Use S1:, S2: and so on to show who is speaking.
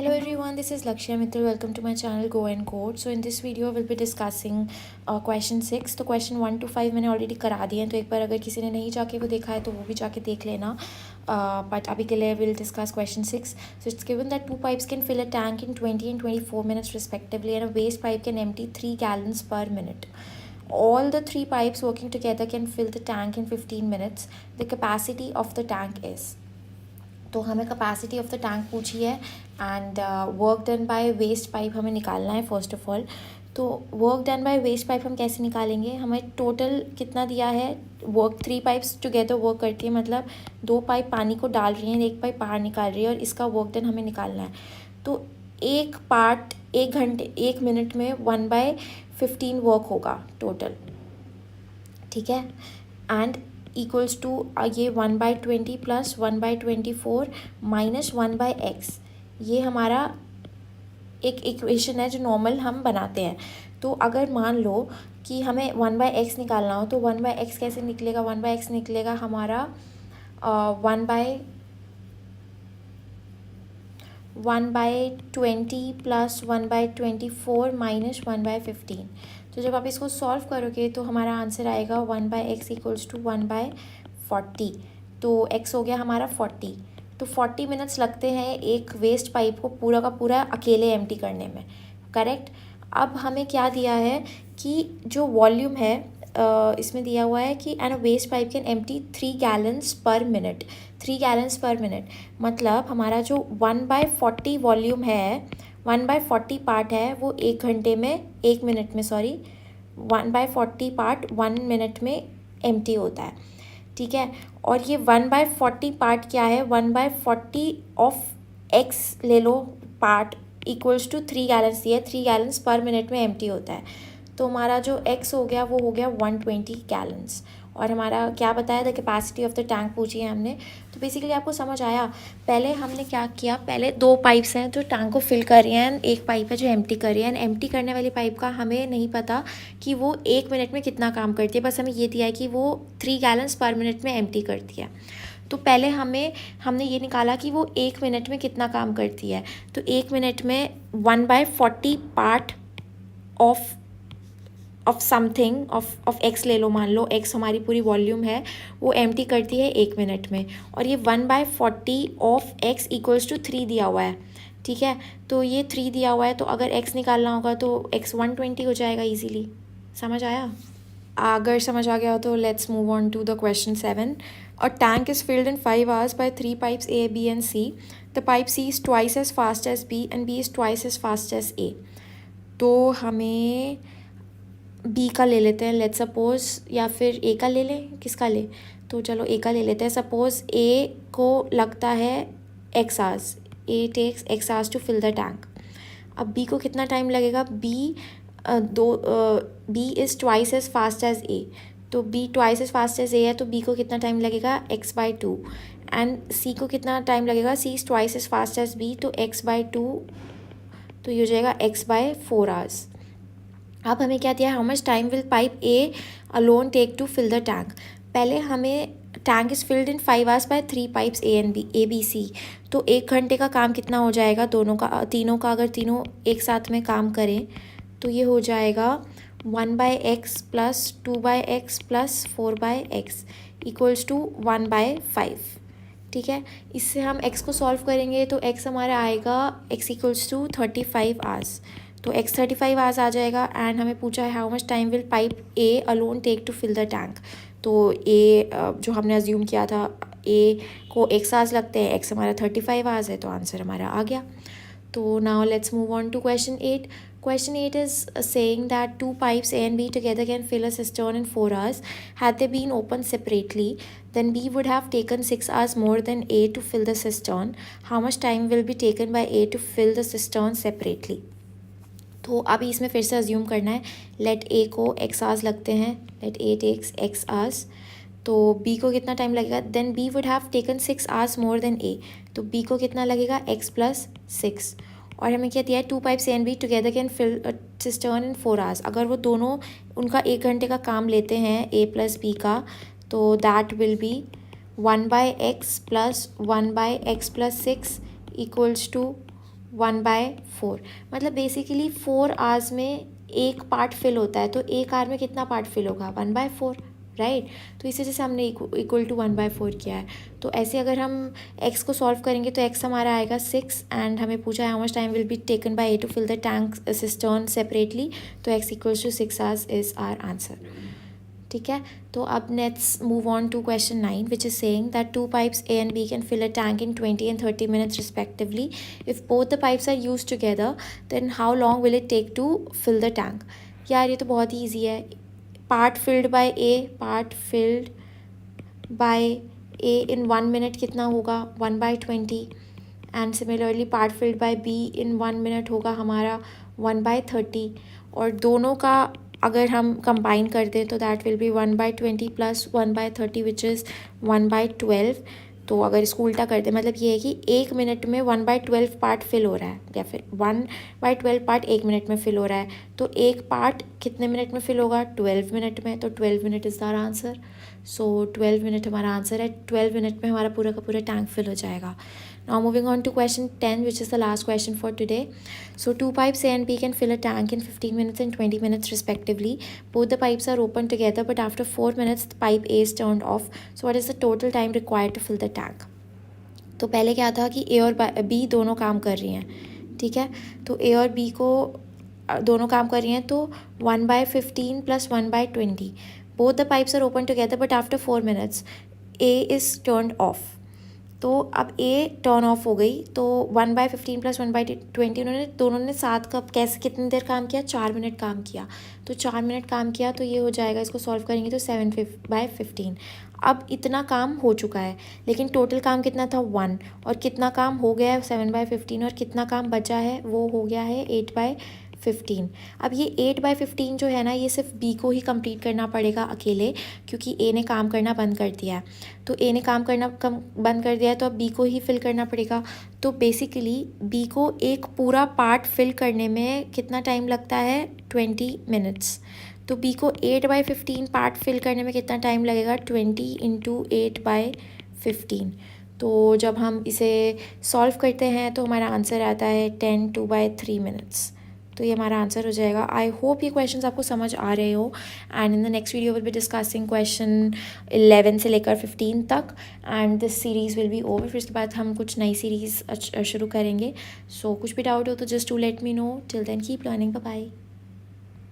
S1: Hello everyone, this is Lakshya Mittal. Welcome to my channel Go and Code. So in this video we'll be discussing question 6. तो question 1 to 5 मैंने already करा दिए हैं, तो एक बार अगर किसी ने नहीं जाके वो देखा है तो वो भी जाके देख लेना. But अभी के लिए we'll discuss question 6. So it's given that two pipes can fill a tank in 20 and 24 minutes respectively, and a waste pipe can empty 3 gallons per minute. All the three pipes working together can fill the tank in 15 minutes. The capacity of the tank is. तो हमें capacity of the tank पूछी है and work done by waste pipe हमें निकालना है first of all. तो work done by waste pipe हम कैसे निकालेंगे, हमें टोटल कितना दिया है. वर्क 3 पाइप्स टुगेदर वर्क करती है, मतलब 2 पाइप पानी को डाल रही हैं, 1 पाइप बाहर निकाल रही है, और इसका वर्क डन हमें निकालना है. तो एक पार्ट 1 मिनट में 1/15 वर्क होगा टोटल, ठीक है. एंड इक्वल्स टू ये 1/20 प्लस 1/24 माइनस 1/x. ये हमारा एक इक्वेशन है जो नॉर्मल हम बनाते हैं. तो अगर मान लो कि हमें 1/x निकालना हो, तो 1/x कैसे निकलेगा. 1/x निकलेगा हमारा 1/20 प्लस 1/24 माइनस 1/15. तो जब आप इसको सॉल्व करोगे तो हमारा आंसर आएगा 1/x इक्वल्स टू 1/40. तो x हो गया हमारा 40. तो 40 मिनट्स लगते हैं एक वेस्ट पाइप को पूरा का पूरा अकेले एम्प्टी करने में, करेक्ट. अब हमें क्या दिया है कि जो वॉल्यूम है इसमें दिया हुआ है कि and waste pipe can empty 3 gallons per minute. 3 gallons per minute मतलब हमारा जो 1/40 वॉल्यूम है, 1/40 पार्ट है, वो 1 1/40 पार्ट 1 मिनट में एम्प्टी होता है, ठीक है. और ये 1/40 पार्ट क्या है, 1/40 ऑफ x ले लो पार्ट इक्वल्स टू 3 गैलन्स दिया है, 3 गैलन्स पर मिनट में एम्प्टी होता है. तो हमारा जो x हो गया वो हो गया 120 गैलन्स. और हमारा क्या बताया, the capacity of the tank पूछी है हमने. तो बेसिकली आपको समझ आया. पहले हमने क्या किया, पहले 2 पाइप्स हैं जो टैंक को फिल कर रही हैं, एक पाइप है जो एम्प्टी कर रही है. एम्प्टी करने वाली पाइप का हमें नहीं पता कि वो 1 मिनट में कितना काम करती है, बस हमें ये दिया है कि वो 3 गैलन्स पर मिनट में एम्प्टी करती है. तो पहले हमने ये निकाला कि वो 1 मिनट में कितना काम करती है. तो 1 मिनट में 1/40 part of something of x ले लो. मान लो एक्स हमारी पूरी वॉल्यूम है, वो एम्प्टी करती है 1 मिनट में. और ये 1/40 ऑफ एक्स इक्वल्स टू 3 दिया हुआ है, ठीक है. तो ये 3 दिया हुआ है, तो अगर एक्स निकालना होगा तो एक्स 120 हो जाएगा ईजीली. समझ आया. अगर समझ आ गया तो let's move on to the question 7. A tank is filled in 5 hours by 3 pipes A, B and C. The pipe C is twice as fast as B and B is twice as fast as A. तो हमें B का ले लेते हैं let's suppose, या फिर ए का ले लें, किसका ले. तो चलो ए का ले लेते हैं. सपोज़ ए को लगता है x hours, A takes x hours to fill the tank. अब बी को कितना टाइम लगेगा. B is twice as fast as A. तो B twice as fast as A है, तो बी को कितना टाइम लगेगा x/2. एंड सी को कितना टाइम लगेगा, C is twice as fast as B, तो x/2, तो ये हो जाएगा x/4 hours. अब हमें क्या दिया है, how much time will pipe A alone take to fill the tank. पहले हमें tank is filled in 5 hours by 3 pipes A, B, C. तो 1 घंटे का काम कितना हो जाएगा तीनों का, अगर तीनों एक साथ में काम करें तो ये हो जाएगा 1/x plus 2/x plus 4/x equals to 1/5, ठीक है. इससे हम x को सॉल्व करेंगे तो x हमारा आएगा x इक्वल्स टू 35 hours. तो x 35 hours आ जाएगा. एंड हमें पूछा है how much time will pipe A alone take to fill the tank. तो A जो हमने अज्यूम किया था, A को x hours लगते हैं, x हमारा 35 hours है, तो आंसर हमारा आ गया. तो now let's move on to question 8. Question 8 is saying that 2 pipes A and B together can fill a cistern in 4 hours. Had they been opened separately, then B would have taken 6 hours more than A to fill the cistern. How much time will be taken by A to fill the cistern separately? तो अभी इसमें फिर से assume करना है. Late ए को x hours लगते हैं, let A takes x hours. तो b को कितना टाइम लगेगा, then b would have taken 6 hours more than a. तो b को कितना लगेगा, x प्लस 6. और हमें क्या दिया है, 2 pipes A and B together can fill cistern in 4 hours. अगर वो दोनों उनका 1 घंटे का काम लेते हैं a प्लस b का, तो that will be 1/x plus 1/x plus 6 equals to 1/4, मतलब बेसिकली 4 आवर्स में एक पार्ट फिल होता है, तो एक आवर में कितना पार्ट फिल होगा? 1/4, राइट। तो इसी जैसे हमने इक्वल टू 1/4 किया है। तो ऐसे अगर हम x को सॉल्व करेंगे तो x हमारा आएगा 6, एंड हमें पूछा है how much time will be taken by A to fill the tank cistern separately, तो x equals to 6 hours is our answer. ठीक है, तो अब let's move on to question 9, which is saying that 2 pipes A and B can fill a tank in 20 and 30 minutes respectively. If both the pipes are used together, then how long will it take to fill the tank? यार ये तो बहुत ही easy है। Part filled by A in 1 minute कितना होगा? 1/20, and similarly part filled by B in 1 minute होगा हमारा 1/30, और दोनों का अगर हम कंबाइन कर दें तो that will B 1/20 plus 1/30 which is 1/12। तो अगर इसको उल्टा कर दें, मतलब ये है कि 1 मिनट में 1/12 पार्ट फिल हो रहा है, या फिर 1/12 पार्ट 1 मिनट में फिल हो रहा है। तो एक पार्ट कितने मिनट में फिल होगा? 12 मिनट में। तो 12 minute is our answer. So 12 minute हमारा आंसर है। 12 मिनट में हमारा पूरा का पूरा टैंक फिल हो जाएगा। Now moving on to question 10, which is the last question for today. So 2 pipes A and B can fill a tank in 15 minutes and 20 minutes respectively. Both the pipes are open together, but after 4 minutes the pipe A is turned off. So what is the total time required to fill the tank? तो पहले क्या था कि A और B दोनों काम कर रही हैं, ठीक है। तो A और B को दोनों काम कर रही हैं, तो 1/15 plus 1/20. Both the pipes are open together, but after 4 minutes A is turned off. तो अब A टर्न ऑफ हो गई, तो 1/15 प्लस 1/20 उन्होंने दोनों ने साथ कब कैसे कितनी देर काम किया? 4 मिनट काम किया। तो 4 मिनट काम किया तो ये हो जाएगा, इसको सॉल्व करेंगे तो 7/15। अब इतना काम हो चुका है, लेकिन टोटल काम कितना था? 1, और कितना काम हो गया है? 7/15, और कितना काम बचा है? वो हो गया है 8/15। अब ये 8/15 जो है ना, ये सिर्फ B को ही कंप्लीट करना पड़ेगा अकेले, क्योंकि A ने काम करना बंद कर दिया है। तो A ने काम करना बंद कर दिया है, तो अब B को ही फिल करना पड़ेगा। तो बेसिकली B को एक पूरा पार्ट फिल करने में कितना टाइम लगता है? 20 मिनट्स। तो B को 8/15 पार्ट फिल करने में कितना टाइम लगेगा? 20 × 8/15। तो जब हम इसे सॉल्व करते हैं तो हमारा आंसर आता है 10 2/3 मिनट्स। तो ये हमारा आंसर हो जाएगा। आई होप ये क्वेश्चंस आपको समझ आ रहे हो, and in the next video will be discussing question 11 से लेकर 15 तक, and this series will be over. फिर उसके बाद हम कुछ नई सीरीज़ शुरू करेंगे। सो कुछ भी डाउट हो तो just to let me know. Till then keep learning. Bye bye.